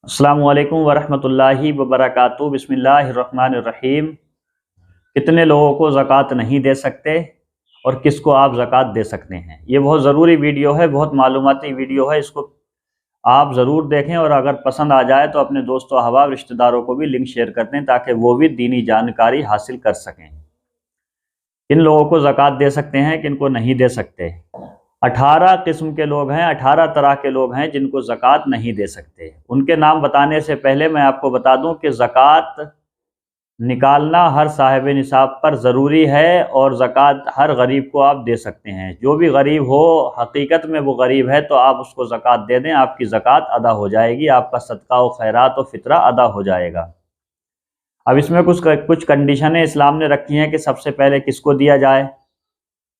السلام علیکم ورحمۃ اللہ وبرکاتہ۔ بسم اللہ الرحمن الرحیم۔ کتنے لوگوں کو زکوٰۃ نہیں دے سکتے اور کس کو آپ زکوٰۃ دے سکتے ہیں؟ یہ بہت ضروری ویڈیو ہے، بہت معلوماتی ویڈیو ہے، اس کو آپ ضرور دیکھیں اور اگر پسند آ جائے تو اپنے دوست و احباب رشتہ داروں کو بھی لنک شیئر کر دیں تاکہ وہ بھی دینی جانکاری حاصل کر سکیں۔ کن لوگوں کو زکوٰۃ دے سکتے ہیں، کن کو نہیں دے سکتے؟ 18 قسم کے لوگ ہیں، 18 طرح کے لوگ ہیں جن کو زکوٰۃ نہیں دے سکتے۔ ان کے نام بتانے سے پہلے میں آپ کو بتا دوں کہ زکوٰۃ نکالنا ہر صاحب نصاب پر ضروری ہے اور زکوٰۃ ہر غریب کو آپ دے سکتے ہیں۔ جو بھی غریب ہو، حقیقت میں وہ غریب ہے تو آپ اس کو زکوٰۃ دے دیں، آپ کی زکوٰۃ ادا ہو جائے گی، آپ کا صدقہ و خیرات و فطرہ ادا ہو جائے گا۔ اب اس میں کچھ کنڈیشنیں اسلام نے رکھی ہیں کہ سب سے پہلے کس کو دیا جائے۔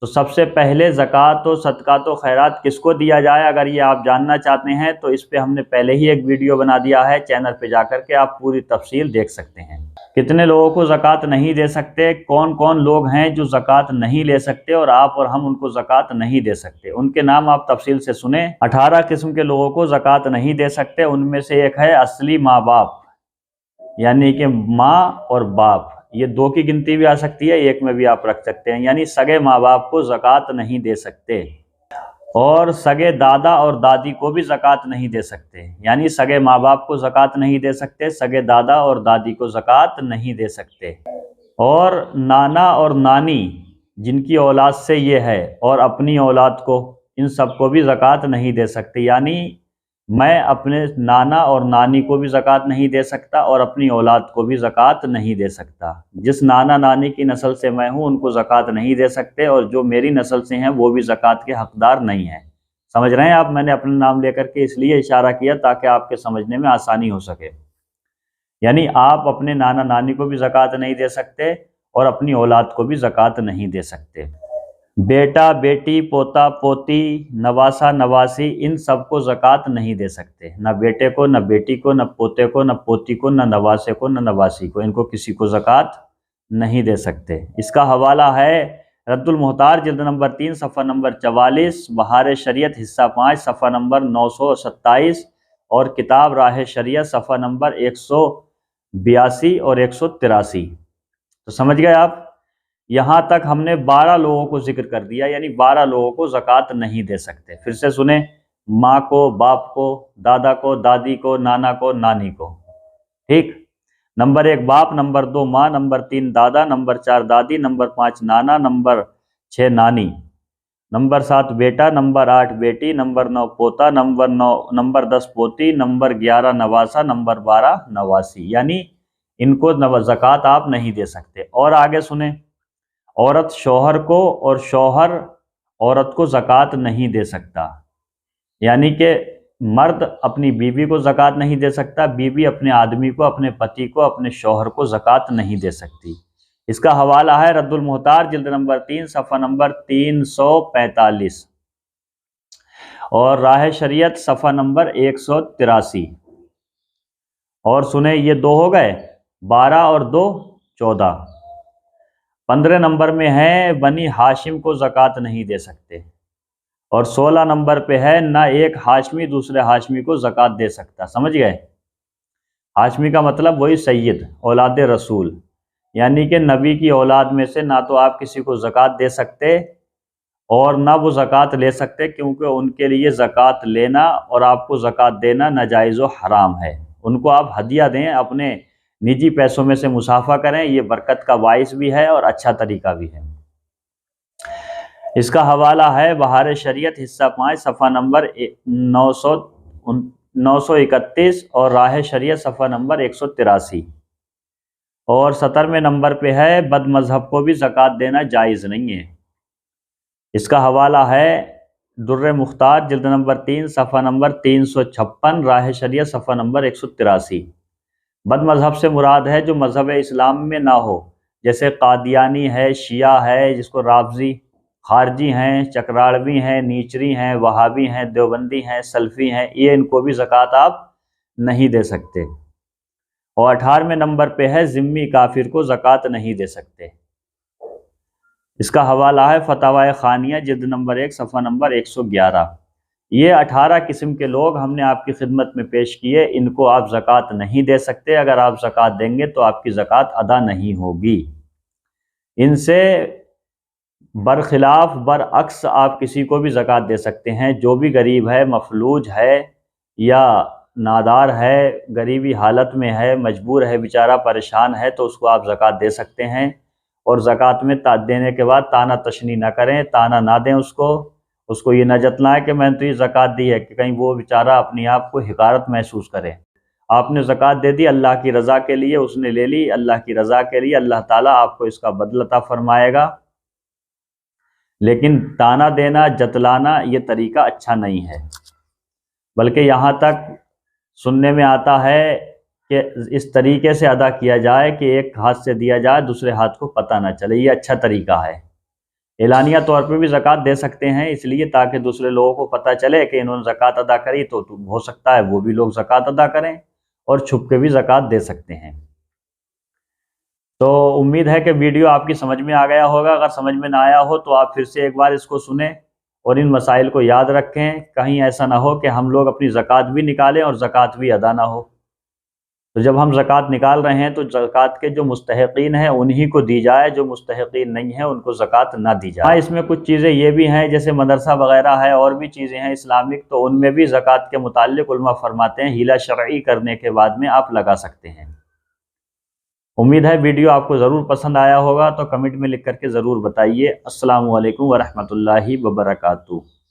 تو سب سے پہلے زکوٰۃ و صدقات و خیرات کس کو دیا جائے، اگر یہ آپ جاننا چاہتے ہیں تو اس پہ ہم نے پہلے ہی ایک ویڈیو بنا دیا ہے، چینل پہ جا کر کے آپ پوری تفصیل دیکھ سکتے ہیں۔ کتنے لوگوں کو زکوٰۃ نہیں دے سکتے، کون کون لوگ ہیں جو زکوٰۃ نہیں لے سکتے اور آپ اور ہم ان کو زکوٰۃ نہیں دے سکتے، ان کے نام آپ تفصیل سے سنیں۔ 18 قسم کے لوگوں کو زکوٰۃ نہیں دے سکتے، ان میں سے ایک ہے اصلی ماں باپ، یعنی کہ ماں اور باپ، یہ دو کی گنتی بھی آ سکتی ہے، ایک میں بھی آپ رکھ سکتے ہیں، یعنی سگے ماں باپ کو زکوٰۃ نہیں دے سکتے۔ اور سگے دادا اور دادی کو بھی زکوٰۃ نہیں دے سکتے، یعنی سگے ماں باپ کو زکوٰۃ نہیں دے سکتے، سگے دادا اور دادی کو زکوٰۃ نہیں دے سکتے۔ اور نانا اور نانی جن کی اولاد سے یہ ہے اور اپنی اولاد کو، ان سب کو بھی زکوٰۃ نہیں دے سکتے، یعنی میں اپنے نانا اور نانی کو بھی زکوٰۃ نہیں دے سکتا اور اپنی اولاد کو بھی زکوٰۃ نہیں دے سکتا۔ جس نانا نانی کی نسل سے میں ہوں ان کو زکوٰۃ نہیں دے سکتے، اور جو میری نسل سے ہیں وہ بھی زکوٰۃ کے حقدار نہیں ہیں۔ سمجھ رہے ہیں آپ؟ میں نے اپنا نام لے کر کے اس لیے اشارہ کیا تاکہ آپ کے سمجھنے میں آسانی ہو سکے، یعنی آپ اپنے نانا نانی کو بھی زکوٰۃ نہیں دے سکتے اور اپنی اولاد کو بھی زکوٰۃ نہیں دے سکتے۔ بیٹا بیٹی، پوتا پوتی، نواسا نواسی، ان سب کو زکوٰۃ نہیں دے سکتے، نہ بیٹے کو، نہ بیٹی کو، نہ پوتے کو، نہ پوتی کو، نہ نواسے کو، نہ نواسی کو، ان کو کسی کو زکوٰۃ نہیں دے سکتے۔ اس کا حوالہ ہے رد المحتار جلد نمبر 3 صفحہ نمبر 44، بہار شریعت حصہ 5 صفحہ نمبر 927، اور کتاب راہ شریعت صفحہ نمبر 182 اور 183۔ تو سمجھ گئے آپ؟ یہاں تک ہم نے 12 لوگوں کو ذکر کر دیا، یعنی 12 لوگوں کو زکوٰۃ نہیں دے سکتے۔ پھر سے سنیں، ماں کو، باپ کو، دادا کو، دادی کو، نانا کو، نانی کو، ٹھیک؟ نمبر 1 باپ، نمبر 2 ماں، نمبر 3 دادا، نمبر 4 دادی، نمبر 5 نانا، نمبر 6 نانی، نمبر 7 بیٹا، نمبر 8 بیٹی، نمبر 9 پوتا، نمبر 10 پوتی، نمبر 11 نواسا، نمبر 12 نواسی، یعنی ان کو زکوٰۃ آپ نہیں دے سکتے۔ اور آگے سنیں، عورت شوہر کو اور شوہر عورت کو زکوٰۃ نہیں دے سکتا، یعنی کہ مرد اپنی بیوی کو زکوٰۃ نہیں دے سکتا، بیوی اپنے آدمی کو، اپنے پتی کو، اپنے شوہر کو زکوٰۃ نہیں دے سکتی۔ اس کا حوالہ ہے رد المحتار جلد نمبر 3 صفحہ نمبر 345 اور راہ شریعت صفحہ نمبر 183۔ اور سنیں، یہ 2 ہو گئے، 12 اور 2 14۔ 15 نمبر میں ہے بنی ہاشم کو زکوٰۃ نہیں دے سکتے، اور 16 نمبر پہ ہے نہ ایک ہاشمی دوسرے ہاشمی کو زکوٰۃ دے سکتا۔ سمجھ گئے؟ ہاشمی کا مطلب وہی سید، اولاد رسول، یعنی کہ نبی کی اولاد میں سے نہ تو آپ کسی کو زکوٰۃ دے سکتے اور نہ وہ زکوٰۃ لے سکتے، کیونکہ ان کے لیے زکوٰۃ لینا اور آپ کو زکوٰۃ دینا ناجائز و حرام ہے۔ ان کو آپ ہدیہ دیں، اپنے نجی پیسوں میں سے مسافہ کریں، یہ برکت کا باعث بھی ہے اور اچھا طریقہ بھی ہے۔ اس کا حوالہ ہے بہار شریعت حصہ 5 صفحہ نمبر 931 اور راہ شریعت صفحہ نمبر 183۔ اور 17ویں نمبر پہ ہے بد مذہب کو بھی زکوٰۃ دینا جائز نہیں ہے۔ اس کا حوالہ ہے در مختار جلد نمبر 3 صفحہ نمبر 356، راہ شریعت صفحہ نمبر 183۔ بد مذہب سے مراد ہے جو مذہب اسلام میں نہ ہو، جیسے قادیانی ہے، شیعہ ہے جس کو رافضی، خارجی ہیں، چکراڑوی ہیں، نیچری ہیں، وہابی ہیں، دیوبندی ہیں، سلفی ہیں، یہ ان کو بھی زکوٰۃ آپ نہیں دے سکتے۔ اور 18ویں نمبر پہ ہے ذمی کافر کو زکوٰۃ نہیں دے سکتے۔ اس کا حوالہ ہے فتاوی خانیہ جلد نمبر 1 صفحہ نمبر 111۔ یہ 18 قسم کے لوگ ہم نے آپ کی خدمت میں پیش کیے، ان کو آپ زکوٰۃ نہیں دے سکتے۔ اگر آپ زکوٰۃ دیں گے تو آپ کی زکوٰۃ ادا نہیں ہوگی۔ ان سے برعکس آپ کسی کو بھی زکوٰۃ دے سکتے ہیں، جو بھی غریب ہے، مفلوج ہے یا نادار ہے، غریبی حالت میں ہے، مجبور ہے، بیچارہ پریشان ہے، تو اس کو آپ زکوٰۃ دے سکتے ہیں۔ اور زکوٰۃ میں دینے کے بعد تانا تشنی نہ کریں، تانا نہ دیں اس کو یہ نہ جتلائیں کہ میں نے تو یہ زکوٰۃ دی ہے، کہ کہیں وہ بیچارہ اپنی آپ کو حقارت محسوس کرے۔ آپ نے زکوٰۃ دے دی اللہ کی رضا کے لیے، اس نے لے لی اللہ کی رضا کے لیے، اللہ تعالیٰ آپ کو اس کا بدلہ عطا فرمائے گا۔ لیکن تانا دینا، جتلانا، یہ طریقہ اچھا نہیں ہے، بلکہ یہاں تک سننے میں آتا ہے کہ اس طریقے سے ادا کیا جائے کہ ایک ہاتھ سے دیا جائے، دوسرے ہاتھ کو پتہ نہ چلے، یہ اچھا طریقہ ہے۔ اعلانیہ طور پہ بھی زکوٰۃ دے سکتے ہیں، اس لیے تاکہ دوسرے لوگوں کو پتہ چلے کہ انہوں نے زکوٰۃ ادا کری، تو ہو سکتا ہے وہ بھی لوگ زکوٰۃ ادا کریں، اور چھپ کے بھی زکوٰۃ دے سکتے ہیں۔ تو امید ہے کہ ویڈیو آپ کی سمجھ میں آ گیا ہوگا۔ اگر سمجھ میں نہ آیا ہو تو آپ پھر سے ایک بار اس کو سنیں اور ان مسائل کو یاد رکھیں، کہیں ایسا نہ ہو کہ ہم لوگ اپنی زکوٰۃ بھی نکالیں اور زکوٰۃ بھی ادا نہ ہو۔ تو جب ہم زکوٰۃ نکال رہے ہیں تو زکوٰۃ کے جو مستحقین ہیں انہی کو دی جائے، جو مستحقین نہیں ہیں ان کو زکوٰۃ نہ دی جائے۔ اس میں کچھ چیزیں یہ بھی ہیں جیسے مدرسہ وغیرہ ہے، اور بھی چیزیں ہیں اسلامک، تو ان میں بھی زکوٰۃ کے متعلق علماء فرماتے ہیں ہیلہ شرعی کرنے کے بعد میں آپ لگا سکتے ہیں۔ امید ہے ویڈیو آپ کو ضرور پسند آیا ہوگا، تو کمنٹ میں لکھ کر کے ضرور بتائیے۔ السلام علیکم ورحمۃ اللہ وبرکاتہ۔